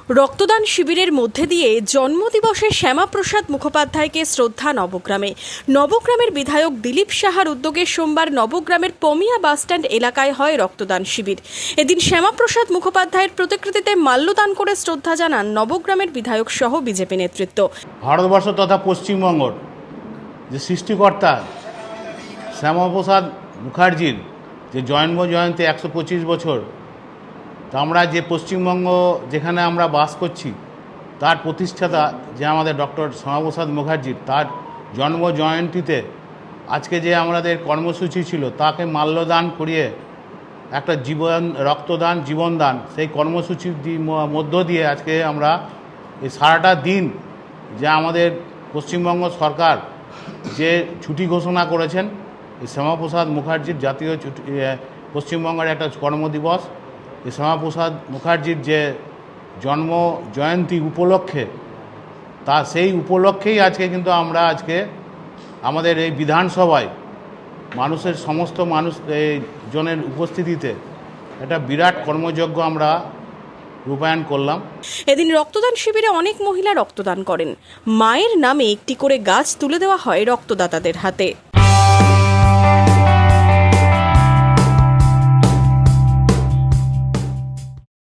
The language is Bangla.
রক্তদান শিবিরের মধ্যে দিয়ে জন্মদিবসে শ্যামাপ্রসাদ মুখোপাধ্যায়কে শ্রদ্ধা নবগ্রামের বিধায়ক দিলীপ সাহার উদ্যোগে সোমবার নবগ্রামের পমিয়া বাসস্ট্যান্ড এলাকায় হয় রক্তদান শিবির। এদিন শ্যামাপ্রসাদ মুখোপাধ্যায়ের প্রতিকৃতিতে মাল্যদান করে শ্রদ্ধা জানান নবগ্রামের বিধায়ক সহ বিজেপি নেতৃত্ব। ভারতবর্ষ তথা পশ্চিমবঙ্গর যে সৃষ্টিকর্তা শ্যামাপ্রসাদ মুখার্জির যে জন্ম জয়ন্তী 125 বছর, তো আমরা যে পশ্চিমবঙ্গ যেখানে আমরা বাস করছি তার প্রতিষ্ঠাতা যে আমাদের ডক্টর শ্যামাপ্রসাদ মুখার্জির, তার জন্ম জয়ন্তীতে আজকে যে আমাদের কর্মসূচি ছিল তাকে মাল্যদান করিয়ে একটা রক্তদান জীবনদান সেই কর্মসূচির মধ্য দিয়ে আজকে আমরা এই সারাটা দিন যে আমাদের পশ্চিমবঙ্গ সরকার যে ছুটি ঘোষণা করেছেন, এই শ্যামাপ্রসাদ মুখার্জির জাতীয় ছুটি, পশ্চিমবঙ্গের একটা কর্মদিবস, এই শ্যামাপ্রসাদ মুখার্জির যে জন্ম জয়ন্তী উপলক্ষে, সেই উপলক্ষেই আজকে কিন্তু আমরা আজকে আমাদের এই বিধানসভায় সমস্ত মানুষ জনের উপস্থিতিতে একটা বিরাট কর্মযজ্ঞ আমরা রূপায়ণ করলাম। এদিন রক্তদান শিবিরে অনেক মহিলা রক্তদান করেন। মায়ের নামে একটি করে গাছ তুলে দেওয়া হয় রক্তদাতাদের হাতে।